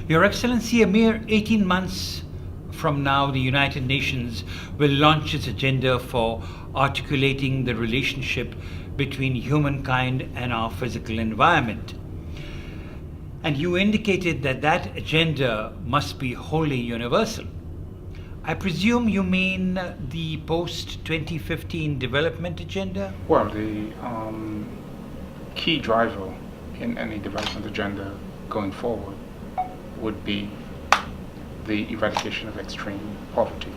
Your Excellency, a mere 18 months from now, the United Nations will launch its agenda for articulating the relationship between humankind and our physical environment. And you indicated that that agenda must be wholly universal. I presume you mean the post-2015 development agenda? Well, the key driver in any development agenda going forward would be the eradication of extreme poverty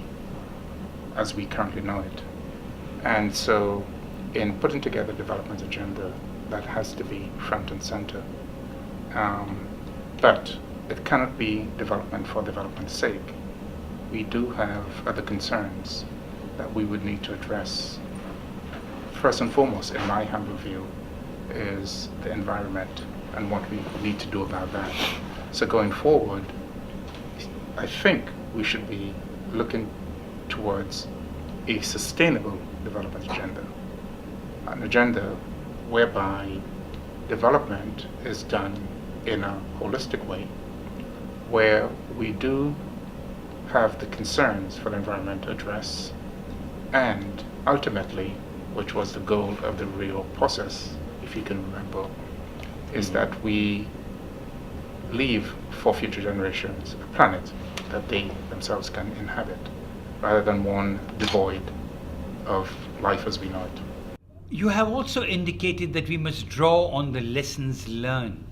as we currently know it. And so in putting together a development agenda, that has to be front and center. But it cannot be development for development's sake. We do have other concerns that we would need to address. First and foremost, in my humble view, is the environment and what we need to do about that. So going forward, I think we should be looking towards a sustainable development agenda, an agenda whereby development is done in a holistic way, where we do have the concerns for the environment to address, and ultimately, which was the goal of the Rio process, if you can remember, is that we leave for future generations a planet that they themselves can inhabit, rather than one devoid of life as we know it. You have also indicated that we must draw on the lessons learned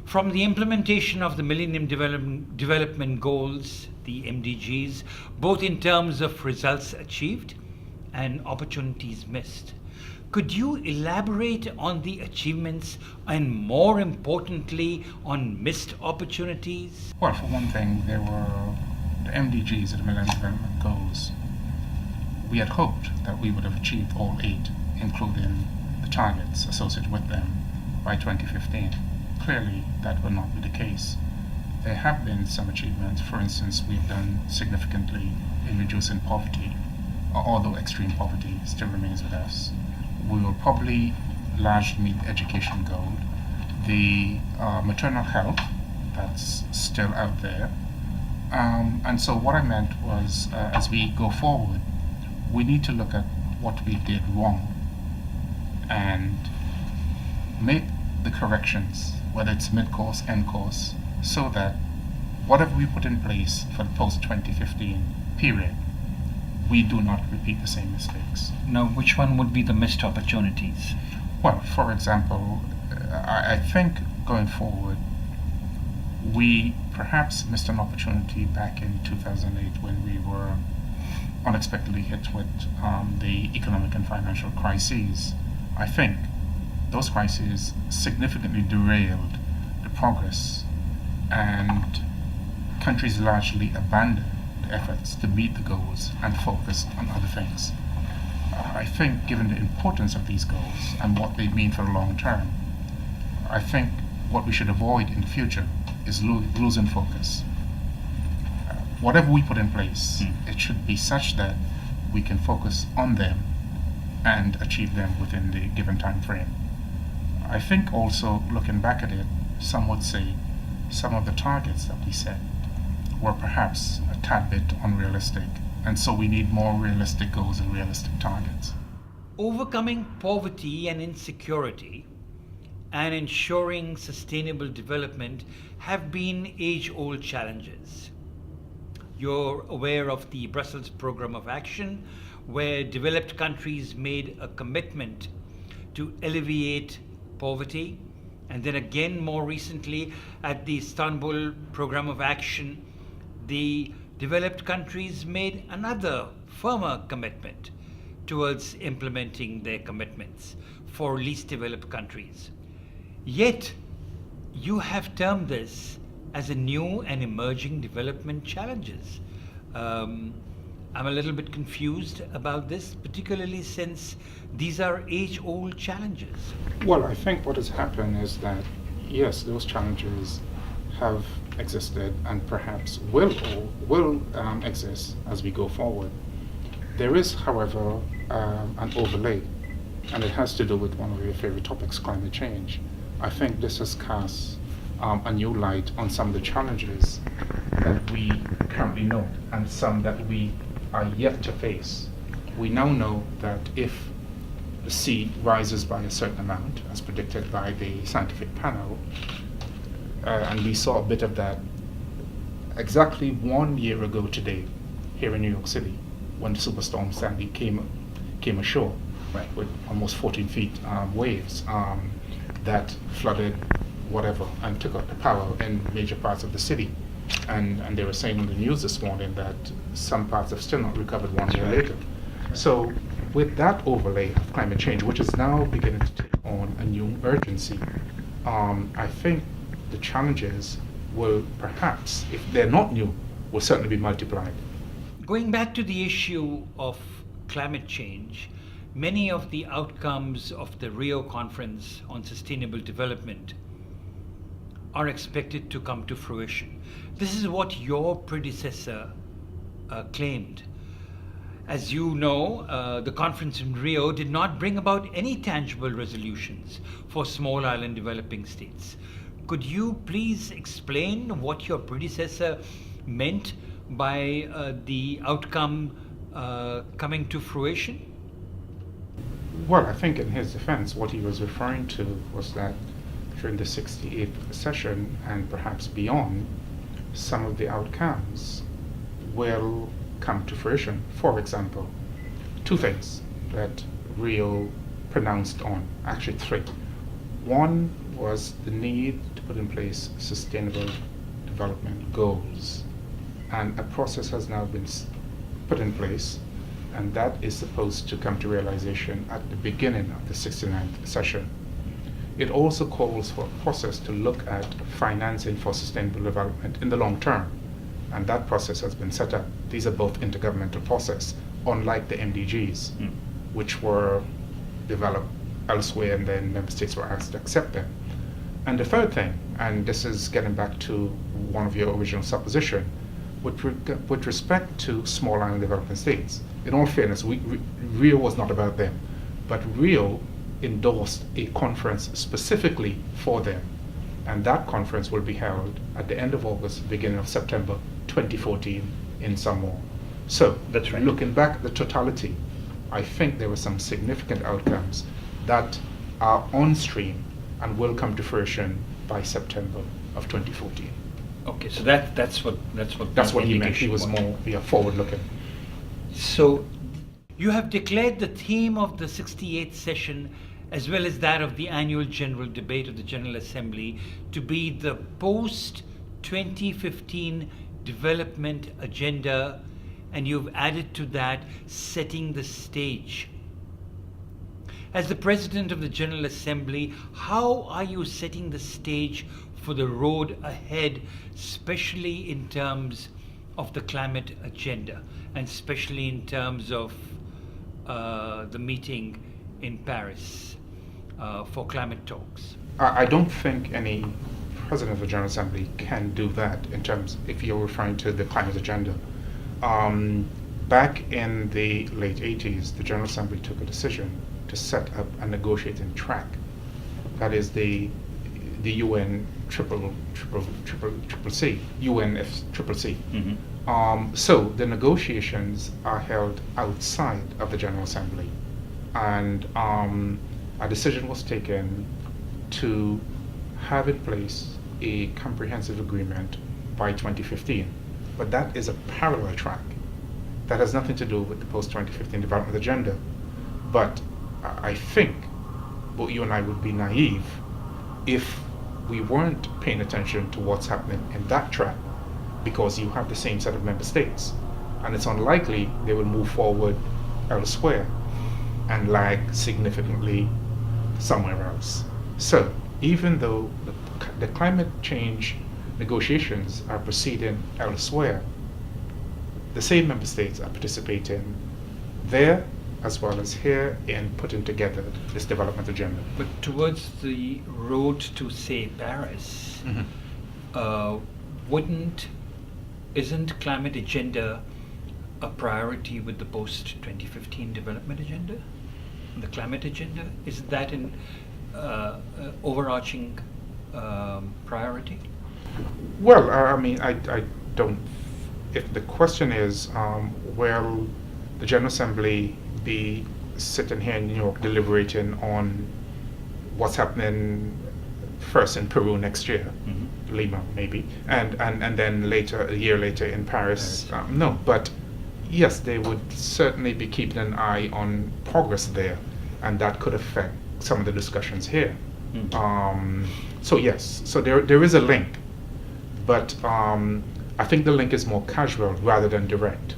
from the implementation of the Millennium Development Goals, the MDGs, both in terms of results achieved and opportunities missed. Could you elaborate on the achievements and, more importantly, on missed opportunities? Well, for one thing, there were the MDGs, the Millennium Development Goals. We had hoped that we would have achieved all 8, including the targets associated with them, by 2015. Clearly, that will not be the case. There have been some achievements. For instance, we've done significantly in reducing poverty, although extreme poverty still remains with us. We will probably largely meet the education goal. The maternal health, that's still out there. And so what I meant was, as we go forward, we need to look at what we did wrong and make the corrections, whether it's mid-course, end-course, so that whatever we put in place for the post-2015 period, we do not repeat the same mistakes. Now, which one would be the missed opportunities? Well, for example, I think going forward, we perhaps missed an opportunity back in 2008 when we were unexpectedly hit with the economic and financial crises. I think those crises significantly derailed the progress, and countries largely abandoned the efforts to meet the goals and focused on other things. I think given the importance of these goals and what they mean for the long term, I think what we should avoid in the future is losing focus. Whatever we put in place, it should be such that we can focus on them and achieve them within the given time frame. I think also, looking back at it, some would say some of the targets that we set were perhaps a tad bit unrealistic, and so we need more realistic goals and realistic targets. Overcoming poverty and insecurity and ensuring sustainable development have been age-old challenges. You're aware of the Brussels Programme of Action, where developed countries made a commitment to alleviate poverty, and then again more recently at the Istanbul Programme of Action, the developed countries made another firmer commitment towards implementing their commitments for least developed countries. Yet, you have termed this as a new and emerging development challenges. I'm a little bit confused about this, particularly since these are age-old challenges. Well, I think what has happened is that, yes, those challenges have existed and perhaps will exist as we go forward. There is, however, an overlay, and it has to do with one of your favorite topics, climate change. I think this has cast a new light on some of the challenges that we currently know and some that we are yet to face. We now know that if the sea rises by a certain amount, as predicted by the scientific panel, and we saw a bit of that exactly 1 year ago today here in New York City when Superstorm Sandy came ashore, Right. with almost 14 feet waves that flooded whatever and took out the power in major parts of the city. And they were saying on the news this morning that some parts have still not recovered 1 year later. So with that overlay of climate change, which is now beginning to take on a new urgency, I think the challenges will perhaps, if they're not new, will certainly be multiplied. Going back to the issue of climate change, many of the outcomes of the Rio Conference on Sustainable Development are expected to come to fruition. This is what your predecessor claimed. As you know, the conference in Rio did not bring about any tangible resolutions for small island developing states. Could you please explain what your predecessor meant by the outcome coming to fruition? Well, I think in his defense, what he was referring to was that during the 68th session and perhaps beyond, some of the outcomes will come to fruition. For example, two things that Rio pronounced on, actually three. One was the need to put in place sustainable development goals, and a process has now been put in place, and that is supposed to come to realization at the beginning of the 69th session. It also calls for a process to look at financing for sustainable development in the long term, and that process has been set up. These are both intergovernmental process, unlike the MDGs, which were developed elsewhere and then member states were asked to accept them. And the third thing, and this is getting back to one of your original supposition, with respect to small island developing states, in all fairness, Rio was not about them, but Rio endorsed a conference specifically for them, and that conference will be held at the end of August, beginning of September 2014 in Samoa. So, That's right. Looking back at the totality, I think there were some significant outcomes that are on stream and will come to fruition by September of 2014. Okay, so that's what He meant. He was more forward looking. So you have declared the theme of the 68th session as well as that of the annual general debate of the General Assembly to be the post-2015 development agenda, and you've added to that setting the stage. As the President of the General Assembly, how are you setting the stage for the road ahead, especially in terms of the climate agenda, and especially in terms of the meeting in Paris for climate talks? I don't think any President of the General Assembly can do that in terms, if you're referring to the climate agenda. Back in the late 80s, the General Assembly took a decision to set up a negotiating track. That is the UN CCC, UNFCCC. So the negotiations are held outside of the General Assembly, and a decision was taken to have in place a comprehensive agreement by 2015. But that is a parallel track. That has nothing to do with the post-2015 development agenda. But I think both you and I would be naive if we weren't paying attention to what's happening in that track, because you have the same set of member states, and it's unlikely they will move forward elsewhere and lag significantly somewhere else. So even though the climate change negotiations are proceeding elsewhere, the same member states are participating there as well as here in putting together this development agenda. But towards the road to, say, Paris, isn't climate agenda a priority with the post-2015 development agenda? The climate agenda, is that an overarching priority? Well, I mean, I don't. If the question is, will the General Assembly be sitting here in New York deliberating on what's happening first in Peru next year, Lima maybe, and then later, a year later in Paris? No, but yes, they would certainly be keeping an eye on progress there, and that could affect some of the discussions here. So yes, so there is a link, but I think the link is more casual rather than direct.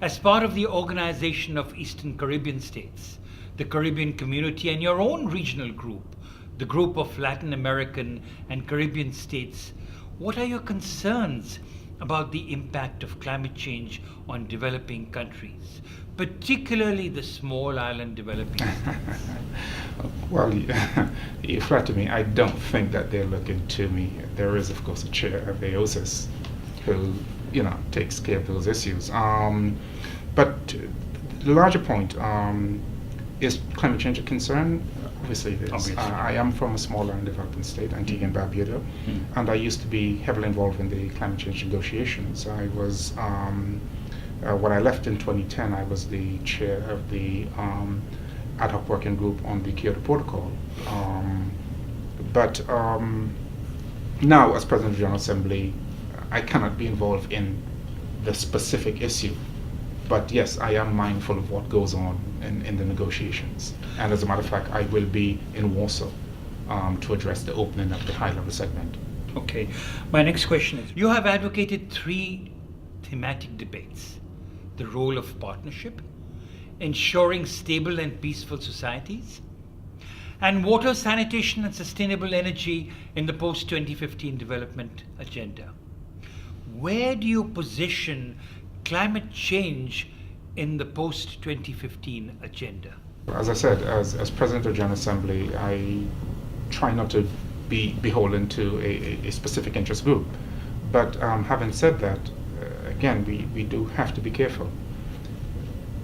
As part of the Organization of Eastern Caribbean States, the Caribbean Community, and your own regional group, the Group of Latin American and Caribbean States, what are your concerns about the impact of climate change on developing countries, particularly the small island developing states? Well, you flatter me. I don't think that they're looking to me. There is, of course, a chair of AOSIS who, takes care of those issues. But the larger point, is climate change a concern? Obviously it is. Obviously. I am from a small island developing state, Antigua and Barbuda, and I used to be heavily involved in the climate change negotiations. I was, when I left in 2010, I was the chair of the ad hoc working group on the Kyoto Protocol. But now, as President of the General Assembly, I cannot be involved in the specific issue. But yes, I am mindful of what goes on in the negotiations. And as a matter of fact, I will be in Warsaw to address the opening of the high-level segment. Okay. My next question is, you have advocated 3 thematic debates: the role of partnership, ensuring stable and peaceful societies, and water, sanitation, and sustainable energy in the post-2015 development agenda. Where do you position climate change in the post-2015 agenda? As I said, as President of the General Assembly, I try not to be beholden to a specific interest group. But having said that, again, we do have to be careful.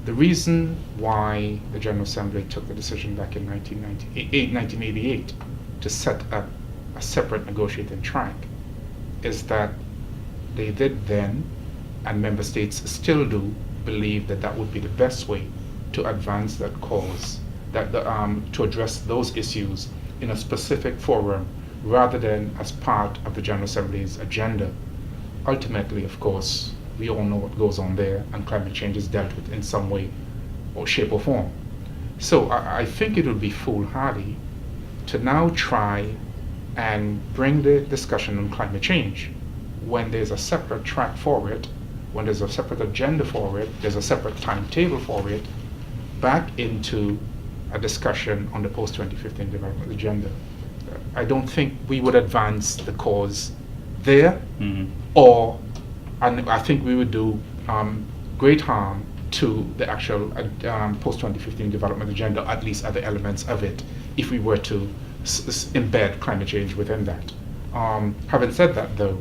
The reason why the General Assembly took the decision back in 1988 to set up a separate negotiating track is that they did then, and member states still do, believe that that would be the best way to advance that cause, to address those issues in a specific forum rather than as part of the General Assembly's agenda. Ultimately, of course, we all know what goes on there, and climate change is dealt with in some way or shape or form. So I think it would be foolhardy to now try and bring the discussion on climate change when there's a separate track for it, when there's a separate agenda for it, there's a separate timetable for it, back into a discussion on the post-2015 development agenda. I don't think we would advance the cause there, and I think we would do great harm to the actual post-2015 development agenda, at least other elements of it, if we were to embed climate change within that. Having said that, though,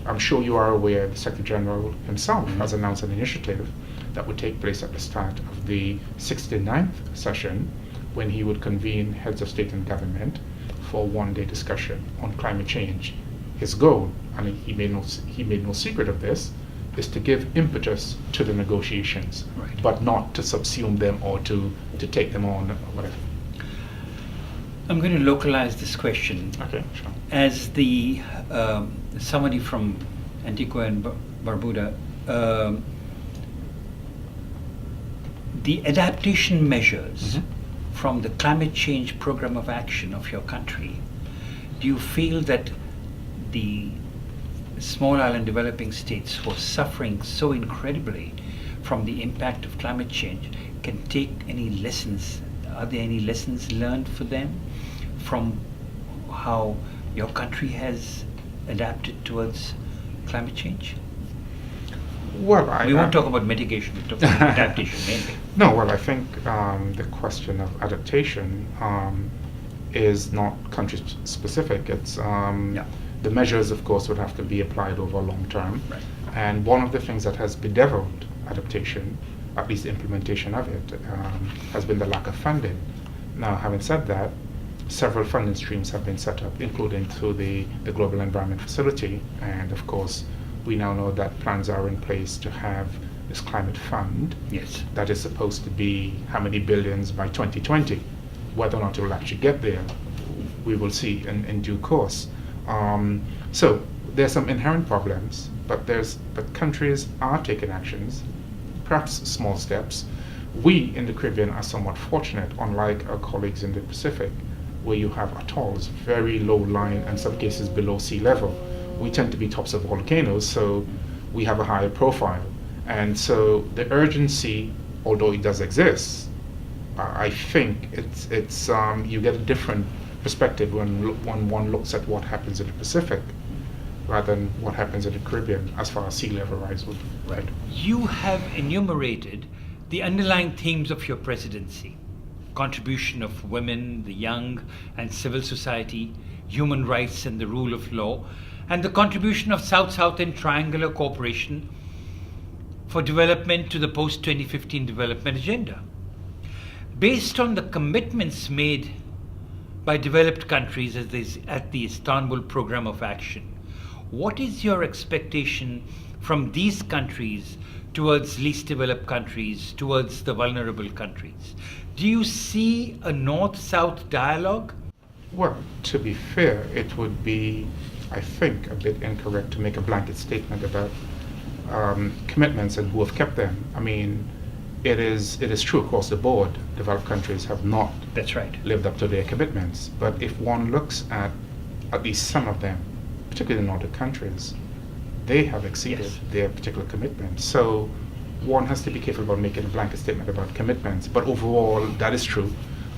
I'm sure you are aware the Secretary General himself has announced an initiative that would take place at the start of the 69th session, when he would convene heads of state and government for a one-day discussion on climate change. His goal, and he made no secret of this, is to give impetus to the negotiations, right, but not to subsume them or to take them on or whatever. I'm going to localize this question. Okay, sure. As the somebody from Antigua and Barbuda, the adaptation measures from the climate change program of action of your country, do you feel that the small island developing states who are suffering so incredibly from the impact of climate change can take any lessons? Are there any lessons learned for them from how your country has adapted towards climate change? Well, we won't talk about mitigation, we'll talk about adaptation mainly. No, well, I think the question of adaptation is not country specific. It's the measures, of course, would have to be applied over a long term. Right. And one of the things that has bedeviled adaptation, at least the implementation of it, has been the lack of funding. Now, having said that, several funding streams have been set up, including through the Global Environment Facility. And of course, we now know that plans are in place to have this climate fund. Yes. That is supposed to be how many billions by 2020. Whether or not it will actually get there, we will see in due course. So there's some inherent problems, but countries are taking actions, perhaps small steps. We in the Caribbean are somewhat fortunate, unlike our colleagues in the Pacific, where you have atolls very low lying, and some cases below sea level. We tend to be tops of volcanoes, so we have a higher profile. And so the urgency, although it does exist, I think it's you get a different perspective when one looks at what happens in the Pacific rather than what happens in the Caribbean as far as sea level rise would. Right. You have enumerated the underlying themes of your presidency: contribution of women, the young, and civil society, human rights and the rule of law, and the contribution of South-South and triangular cooperation for development to the post-2015 development agenda. Based on the commitments made by developed countries at the Istanbul Programme of Action, what is your expectation from these countries towards least developed countries, towards the vulnerable countries? Do you see a North-South dialogue? Well, to be fair, it would be, I think, a bit incorrect to make a blanket statement about commitments and who have kept them. I mean, it is true across the board, developed countries have not That's right. lived up to their commitments. But if one looks at least some of them, particularly the Nordic countries, they have exceeded Yes. their particular commitments. So one has to be careful about making a blanket statement about commitments. But overall, that is true.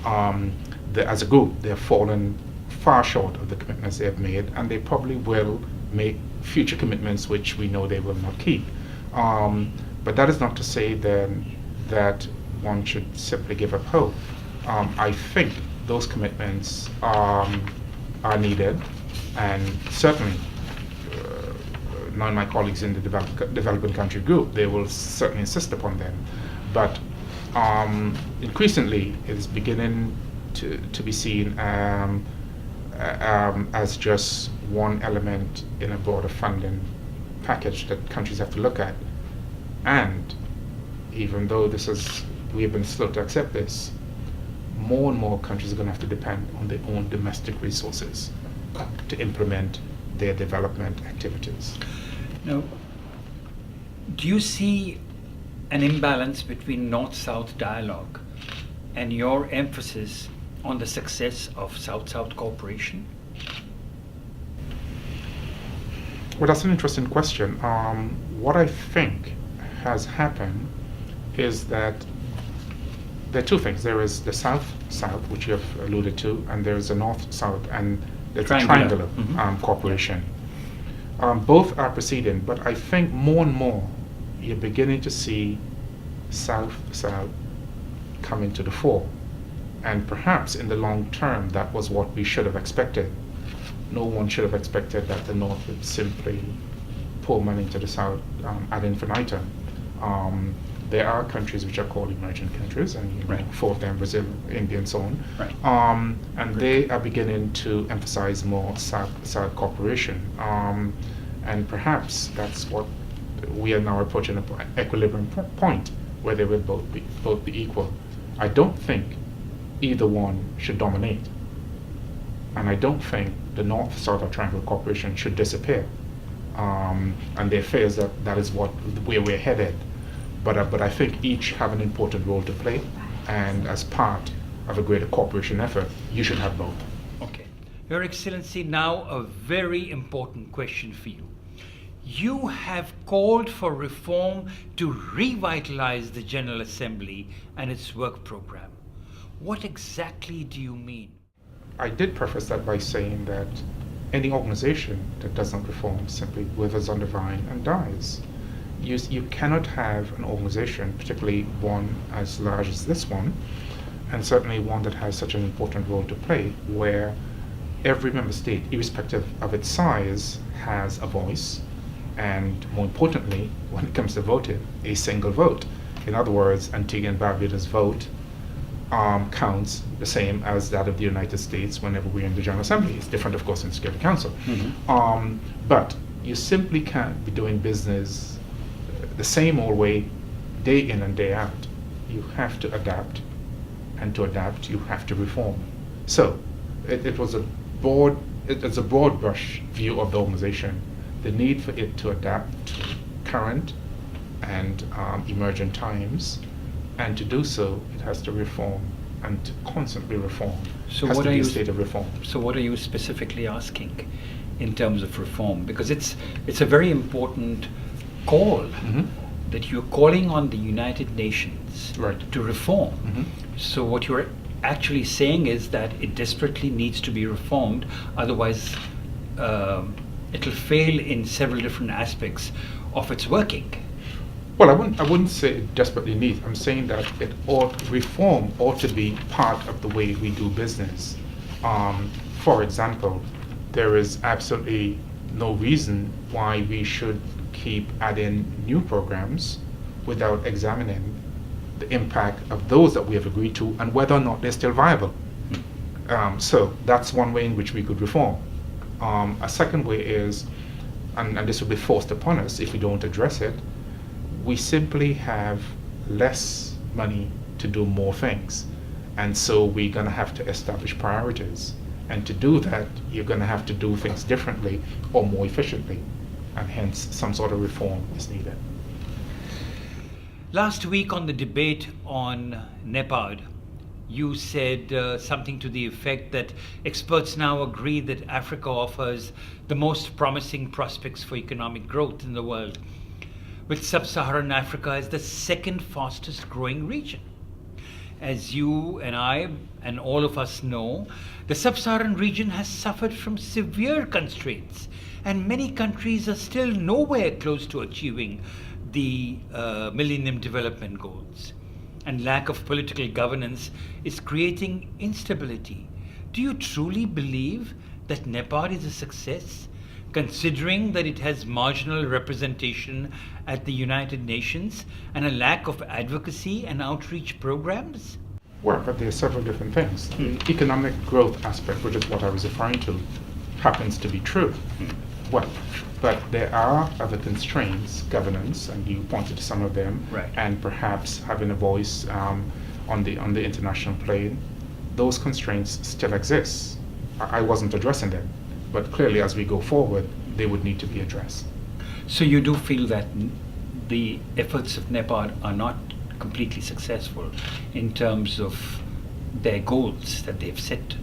As a group, they have fallen far short of the commitments they have made, and they probably will make future commitments which we know they will not keep. But that is not to say then that one should simply give up hope. I think those commitments are needed, and certainly none of my colleagues in the developing country group, they will certainly insist upon them. But increasingly, it is beginning to be seen as just one element in a broader funding package that countries have to look at. And even though we have been slow to accept this, more and more countries are going to have to depend on their own domestic resources to implement their development activities. Now, do you see an imbalance between North-South dialogue and your emphasis on the success of South-South cooperation? Well, that's an interesting question. What I think has happened is that there are two things. There is the South-South, which you have alluded to, and there is the North-South, and there's a triangular cooperation. Both are proceeding, but I think more and more you're beginning to see South-South come into the fore. And perhaps in the long term, that was what we should have expected. No one should have expected that the North would simply pour money into the South ad infinitum. There are countries which are called emerging countries, and Right. four of them, Brazil, India, and so on. Right. And they are beginning to emphasize more South cooperation. And perhaps that's what we are now approaching an equilibrium point where they will both be equal. I don't think either one should dominate. And I don't think the North-South triangular cooperation should disappear. And there fears that is where we're headed. But I think each have an important role to play, and as part of a greater cooperation effort, you should have both. Okay. Your Excellency, now a very important question for you. You have called for reform to revitalize the General Assembly and its work program. What exactly do you mean? I did preface that by saying that any organization that does not reform simply withers on the vine and dies. You cannot have an organization, particularly one as large as this one, and certainly one that has such an important role to play, where every member state, irrespective of its size, has a voice, and more importantly, when it comes to voting, a single vote. In other words, Antigua and Barbuda's vote counts the same as that of the United States whenever we're in the General Assembly. It's different, of course, in the Security Council. But you simply can't be doing business the same old way, day in and day out. You have to adapt, and to adapt, you have to reform. So it was it's a broad brush view of the organization, the need for it to adapt to current and emerging times, and to do so, it has to reform and to constantly reform. So it has what to are be you a state of reform. So what are you specifically asking in terms of reform? Because it's a very important call that you're calling on the United Nations to reform. So what you're actually saying is that it desperately needs to be reformed, otherwise it'll fail in several different aspects of its working. Well, I wouldn't say it desperately needs. I'm saying that reform ought to be part of the way we do business. For example, there is absolutely no reason why we should keep adding new programs without examining the impact of those that we have agreed to and whether or not they're still viable. So that's one way in which we could reform. A second way is, and this will be forced upon us if we don't address it, we simply have less money to do more things. And so we're going to have to establish priorities. And to do that, you're going to have to do things differently or more efficiently. And hence, some sort of reform is needed. Last week on the debate on NEPAD, you said something to the effect that experts now agree that Africa offers the most promising prospects for economic growth in the world, with sub-Saharan Africa as the second fastest growing region. As you and I and all of us know, the sub-Saharan region has suffered from severe constraints, and many countries are still nowhere close to achieving the Millennium Development Goals. And lack of political governance is creating instability. Do you truly believe that NEPAD is a success, considering that it has marginal representation at the United Nations and a lack of advocacy and outreach programs? Well, but there are several different things. The economic growth aspect, which is what I was referring to, happens to be true. Well, but there are other constraints, governance, and you pointed to some of them, and perhaps having a voice on the international plane. Those constraints still exist. I wasn't addressing them, but clearly as we go forward, they would need to be addressed. So you do feel that the efforts of NEPAD are not completely successful in terms of their goals that they've set?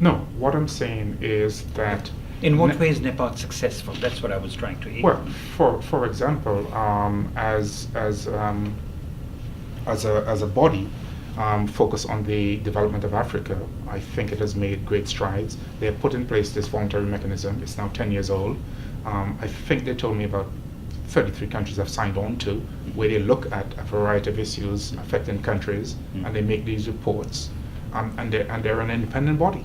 No, what I'm saying is that... In what way is NEPAD successful? That's what I was trying to aim. Well, for example, as a body focused on the development of Africa, I think it has made great strides. They have put in place this voluntary mechanism. It's now 10 years old. I think they told me about 33 countries have signed on to, where they look at a variety of issues affecting countries, and they make these reports, and they're an independent body.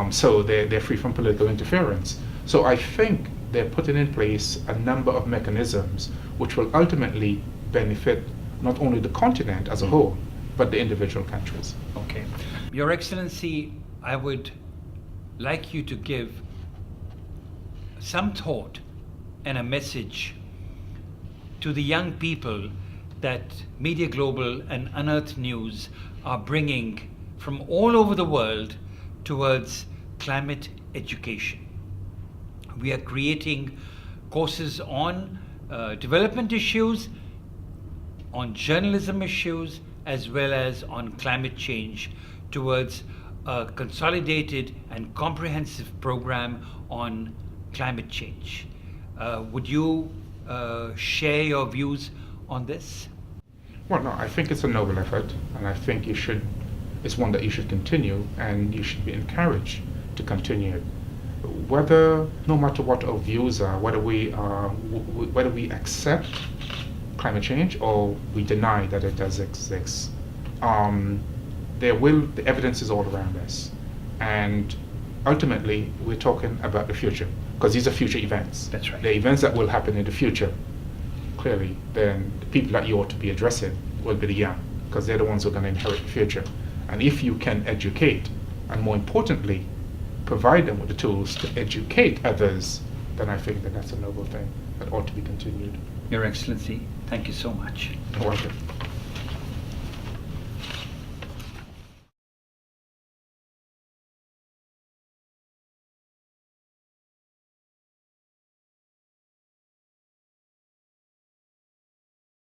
So they're free from political interference. So I think they're putting in place a number of mechanisms which will ultimately benefit not only the continent as a whole, but the individual countries. Okay. Your Excellency, I would like you to give some thought and a message to the young people that Media Global and Unearthed News are bringing from all over the world towards climate education. We are creating courses on development issues, on journalism issues, as well as on climate change, towards a consolidated and comprehensive program on climate change. Would you share your views on this? Well, no, I think it's a noble effort, and I think it's one that you should continue, and you should be encouraged to continue it. No matter what our views are, whether we accept climate change or we deny that it does exist, the evidence is all around us, and ultimately we're talking about the future, because these are future events. That's right. The events that will happen in the future. Clearly, then the people that you ought to be addressing will be the young. because they're the ones who are going to inherit the future. And if you can educate, and more importantly, provide them with the tools to educate others, then I think that that's a noble thing that ought to be continued. Your Excellency, thank you so much. You're welcome.